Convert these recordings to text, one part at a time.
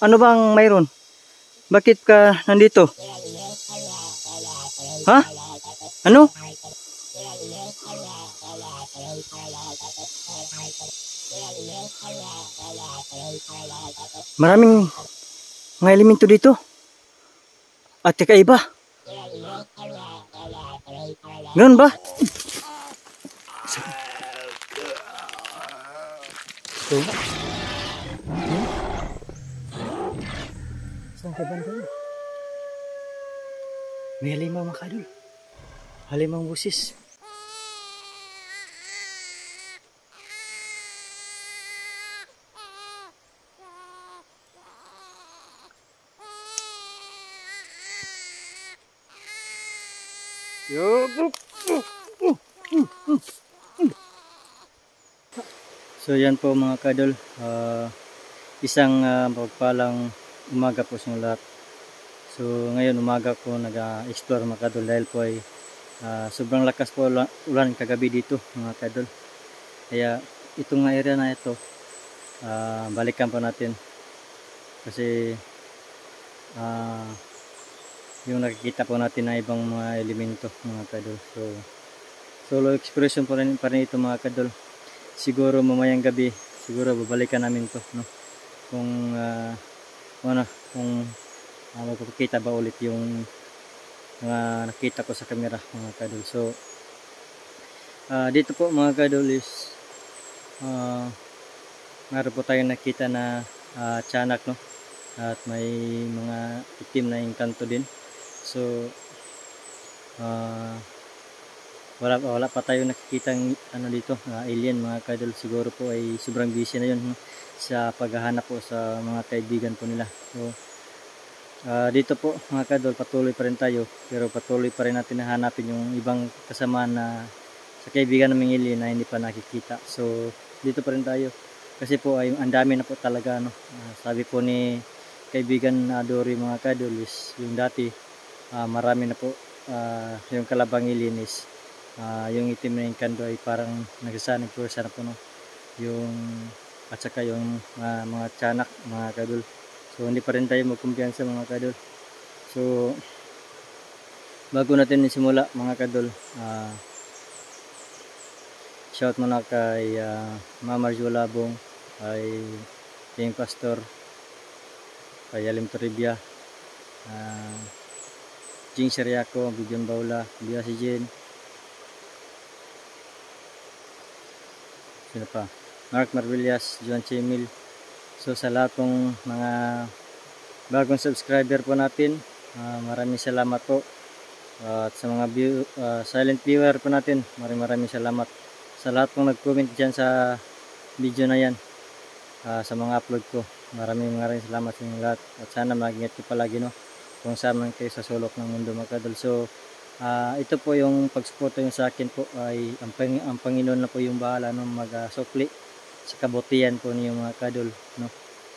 Ano bang mayroon? Bakit ka nandito? Ha? Ano? Maraming mga elemento dito. At kakaiba. Ganun ba? So, saan ka banda? May halimaw mga kadol. Halimaw busis. So yan po mga kadol, isang pagpalang umaga po sa lahat. So ngayon umaga po nag-explore mga kadol dahil po ay sobrang lakas po ulan kagabi dito mga kadol. Kaya itong area na ito balikan po natin kasi yung nakikita po natin na ibang mga elemento mga kadol. So solo exploration pa rin ito mga kadol. Siguro mamayang gabi siguro babalikan namin to, no? Kung magpapakita ba ulit yung mga nakita ko sa camera mga kadol. So dito po mga kadol is meron po tayong nakita na tiyanak, no? At may mga itim na engkanto din. So wala pa tayong nakikitang ano dito, alien mga kadol. Siguro po ay sobrang busy na yun, no? Sa paghahanap po sa mga kaibigan po nila. So dito po mga kadol patuloy pa rin tayo, pero patuloy pa rin natin hanapin yung ibang kasama na sa kaibigan naming alien na hindi pa nakikita. So dito pa rin tayo kasi po ay ang dami na po talaga, no? Sabi po ni kaibigan na Dory mga kadol is yung dati marami na po yung kalabang alien is yung itim na engkanto ay parang nagsasanag kursa na po, no? Yung at saka yung mga tiyanak mga kadol. So hindi pa rin tayo magkumpiyansa mga kadol. So bago natin isimula mga kadol, shout muna kay Mama Marjo Labong, kay King Pastor, kay Alim Toribia, Jing Seriaco, Bibian Baula, Bia si Jen, sino pa? Mark Marvillas, John Chemil. So sa lahat ng mga bagong subscriber po natin, maraming salamat po. At sa mga silent viewer po natin, maraming salamat. Sa lahat pong nag-comment dyan sa video na yan, sa mga upload ko, maraming salamat sa inyo lahat. At sana mag-ingat ko palagi, no? Kung saan man kayo sa sulok ng mundo mga kadol. So ito po yung pagsuporta yung sa akin po ay ang Panginoon na po yung bahala, no? Mag-sukli sa kabutihan po niyo mga kadol, no?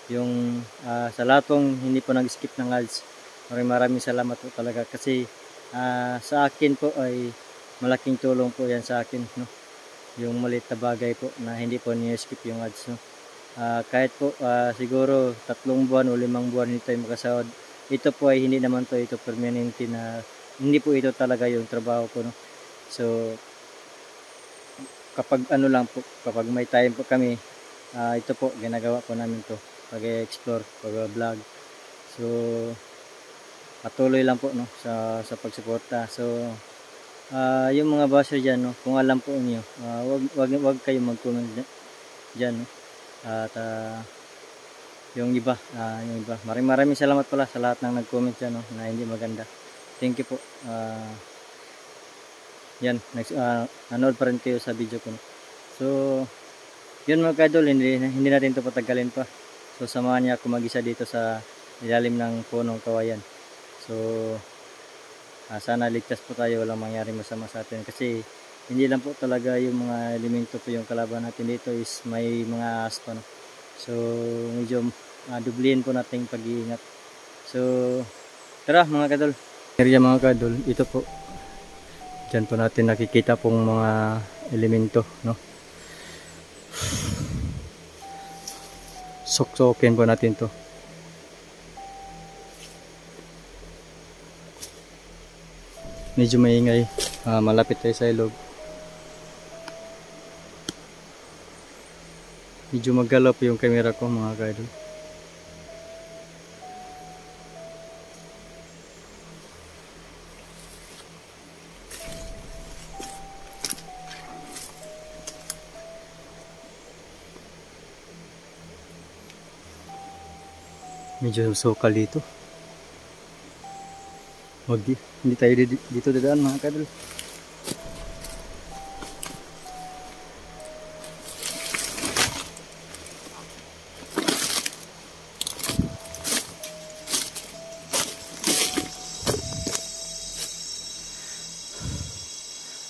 Yung sa lahat pong hindi po nag-skip ng ads, maraming salamat po talaga kasi sa akin po ay malaking tulong po yan sa akin, no? Yung maliit na bagay po na hindi po niyo skip yung ads, no? Kahit po siguro 3 buwan o 5 buwan hindi tayo makasahod, ito po ay hindi naman to ito permanente, na hindi po ito talaga yung trabaho ko, no? So kapag ano lang po, kapag may time po kami, ito po ginagawa po namin to, pag-explore, pag-vlog. So patuloy lang po, no, sa pagsuporta. So yung mga basher dyan, no, kung alam po niyo, wag kayo mag-comment dyan, no? At yung iba, maraming salamat pala sa lahat ng nag-comment dyan, no, na hindi maganda. Thank you po. Yan, nanood pa rin kayo sa video ko, no? So yun mga kadol, hindi natin ito patagalin pa. So samahan niya ako mag-isa dito sa ilalim ng punong kawayan. So sana ligtas po tayo, walang mangyari masama sa atin, kasi hindi lang po talaga yung mga elemento po yung kalaban natin dito, is may mga aspa, no? So medyo dublihin po natin pag-iingat. So tara mga kadol, area mga kadol, ito po, dyan po natin nakikita pong mga elemento, no? Suksokin po natin to. medyo maingay. Malapit tayo sa ilog. Medyo maggalaw po yung camera ko mga kaidol. Medyo sokal dito. Hindi tayo dito dadaan mga kaidol.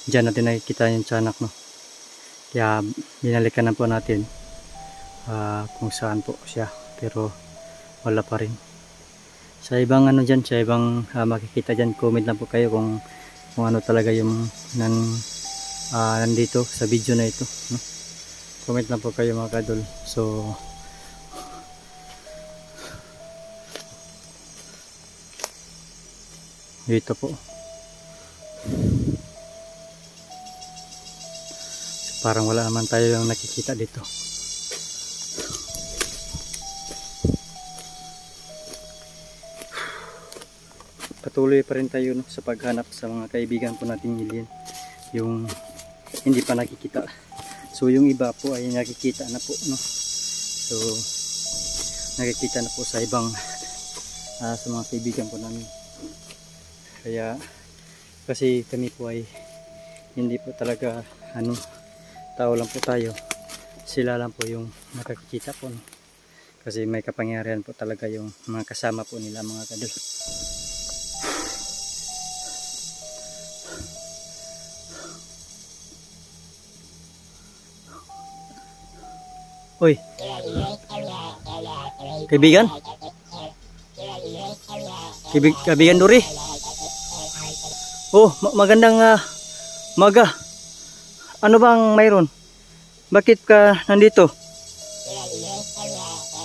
Diyan natin nakikita yung tiyanak, no? Kaya binalikan na po natin kung saan po siya, pero wala pa rin. Sa ibang ano dyan, sa ibang makikita dyan, comment na po kayo kung ano talaga yung nandito sa video na ito, no? Comment na po kayo mga kadol. So dito po parang wala naman tayo yung nakikita dito. Patuloy pa rin tayo, no, sa paghanap sa mga kaibigan po natin alien, yung hindi pa nakikita. So yung iba po ay nakikita na po, no? So nakikita na po sa ibang sa mga kaibigan po namin. Kaya kasi kami po ay hindi po talaga tao lang po tayo, sila lang po yung nakakikita po, no? Kasi may kapangyarihan po talaga yung mga kasama po nila mga kadol. Uy, kaibigan? Kaibigan Dori? Oh, magandang maga. Ano bang mayroon? Bakit ka nandito?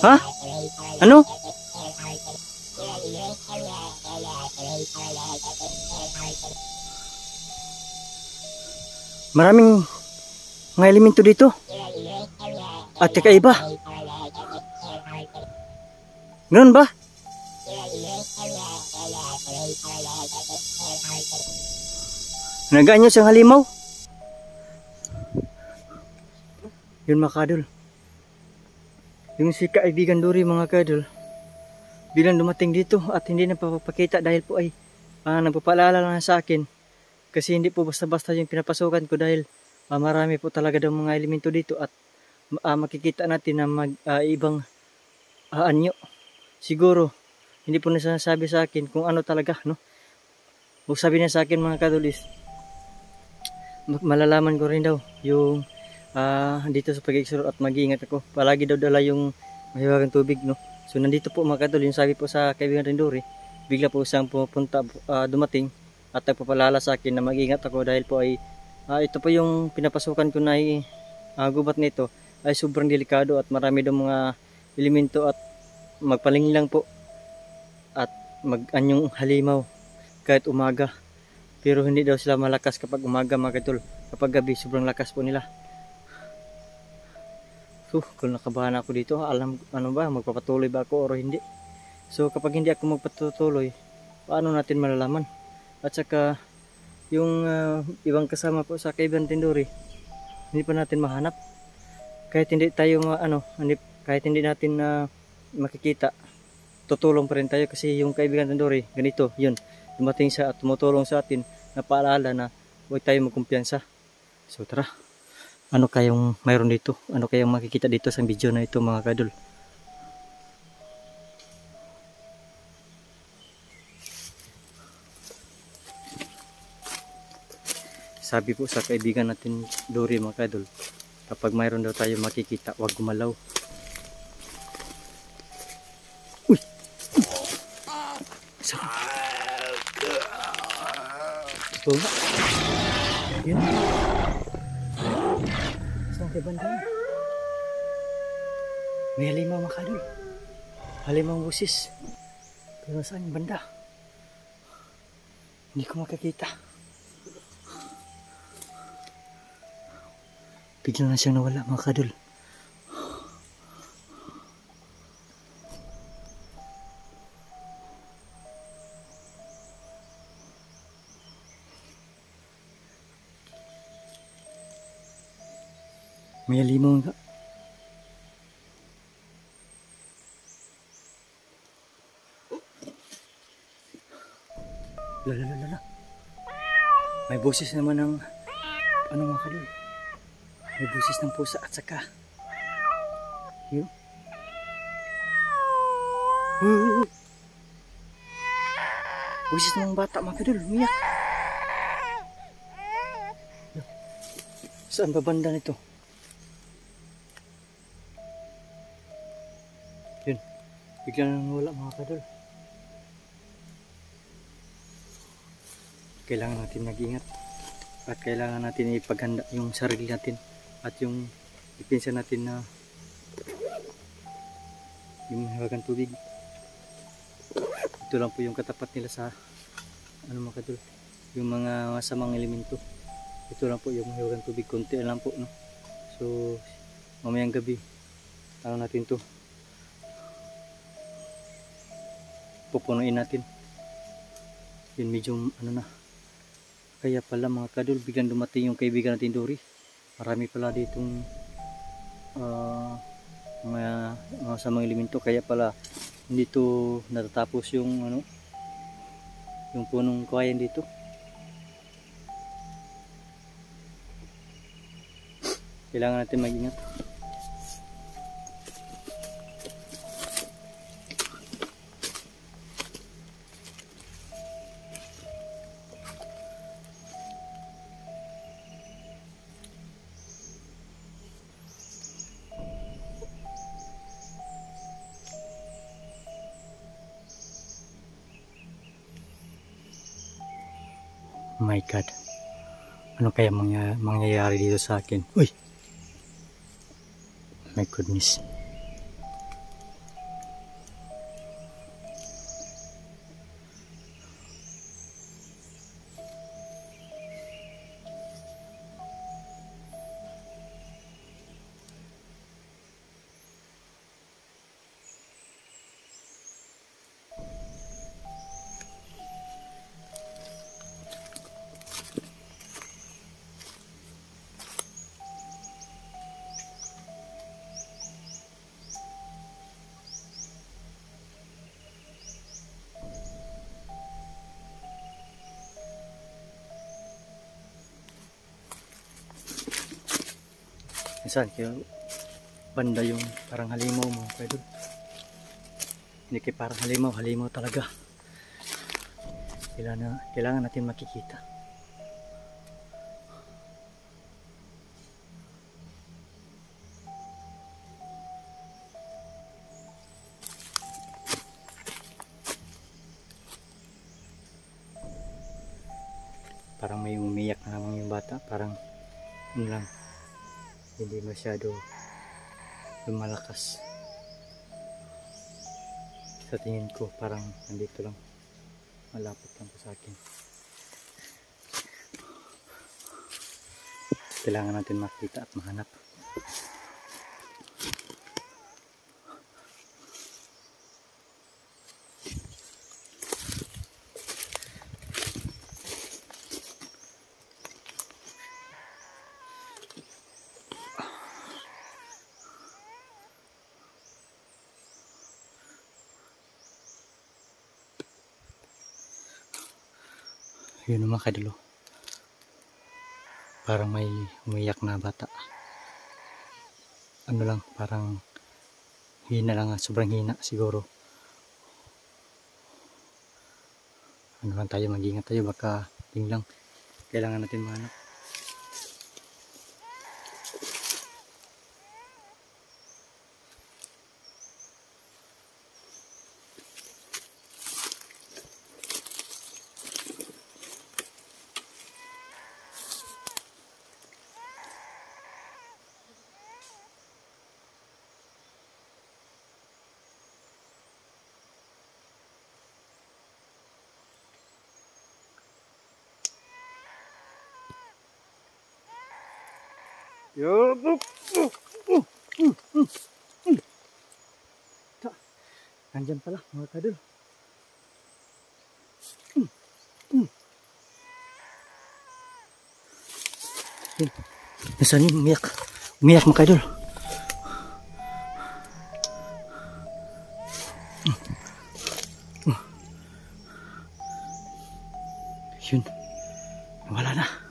Ha? Ano? Maraming mga elemento dito. At kakaiba. Ganun ba? Nagaan nyo siyang halimaw? Yun mga kadol, yung si kaibigan Dori mga kadol, bilang dumating dito at hindi na papakita dahil po ay nagpapaalala lang sa akin, kasi hindi po basta-basta yung pinapasukan ko dahil marami po talaga daw mga elemento dito at makikita natin na ibang anyo. Siguro hindi po nasasabi sa akin kung ano talaga, no? O sabi niya sa akin mga kadol is malalaman ko rin daw yung dito sa pag-explore at mag-iingat ako. Palagi daw dala yung mahiwagang tubig, no? So nandito po mga kadol, yung sabi po sa kaibigan Rendori, bigla po siyang pupunta, dumating at nagpapalala sa akin na mag-iingat ako dahil po ay ito po yung pinapasukan ko na gubat nito ay sobrang delikado at marami daw mga elemento at magpaling lang po at mag-anyong halimaw kahit umaga, pero hindi daw sila malakas kapag umaga mga kadol. Kapag gabi sobrang lakas po nila. So, kung nakabahan ako dito, alam ano ba, magpapatuloy ba ako o hindi. So, kapag hindi ako magpatuloy, paano natin malalaman? At saka, yung ibang kasama po sa kaibigan Rendori, hindi pa natin mahanap. Kahit hindi tayo, kahit hindi natin makikita, tutulong pa rin tayo kasi yung kaibigan Rendori, ganito, yun, dumating siya at tumutulong sa atin na paalala na huwag tayo magkumpiyansa. So, tara. Ano kayong mayroon dito? Ano kayong makikita dito sa video na ito mga kadol? Sabi po sa kaibigan natin Dori mga kadol, kapag mayroon daw tayo makikita, huwag gumalaw. Uy! Ito nga. Yun. Saan kay banda? May halimaw mga kadol. Halimaw busis. Pero saan yung banda? Hindi ko makakita. Bigla na siyang nawala mga kadol. May halimaw nga. Lala. May boses naman ng ano mga kadol. May boses ng pusa at saka yun. Boses ng bata mga kadol. Umiyak. Saan ba banda nito? Yun. Bigla nang wala mga kadol. Kailangan natin mag-ingat at kailangan natin ipaghanda yung sarili natin at yung ipinsa natin na yung hawakan tubig. Ito lang po yung katapat nila sa ano mga kadol, yung mga masamang elemento. Ito lang po yung hawakan tubig, konti lang po, no? So mamayang gabi ano natin to, pupunuin natin. Yun medyo ano na. Kaya pala mga kadol, biglang dumating yung kaibigan natin Dory. Marami pala ditong mga samang elemento. Kaya pala hindi to natatapos yung ano, yung punong kawayan dito. Kailangan natin mag-ingat. My God, ano kaya mangyayari dito sa akin? Uy! My goodness. Saan kaya banda yung parang halimaw mo kayo dun? Hindi kayo parang halimaw talaga. Kailangan natin makikita. Parang may umiyak na naman yung bata, parang yun lang, hindi masyado lumalakas. Sa tingin ko parang nandito lang, malapit lang po sa akin. Kailangan natin makita at mahanap. Yun mga kadalo, parang may umiyak na bata. Ano lang, parang hina lang, sobrang hina siguro. Ano lang tayo, mag-ingat tayo, baka yun lang, kailangan natin mahanap. Yup. Nandyan pala mga kadol. Nasaan yun? Umiyak. Umiyak mga kadol. Yun. Wala na.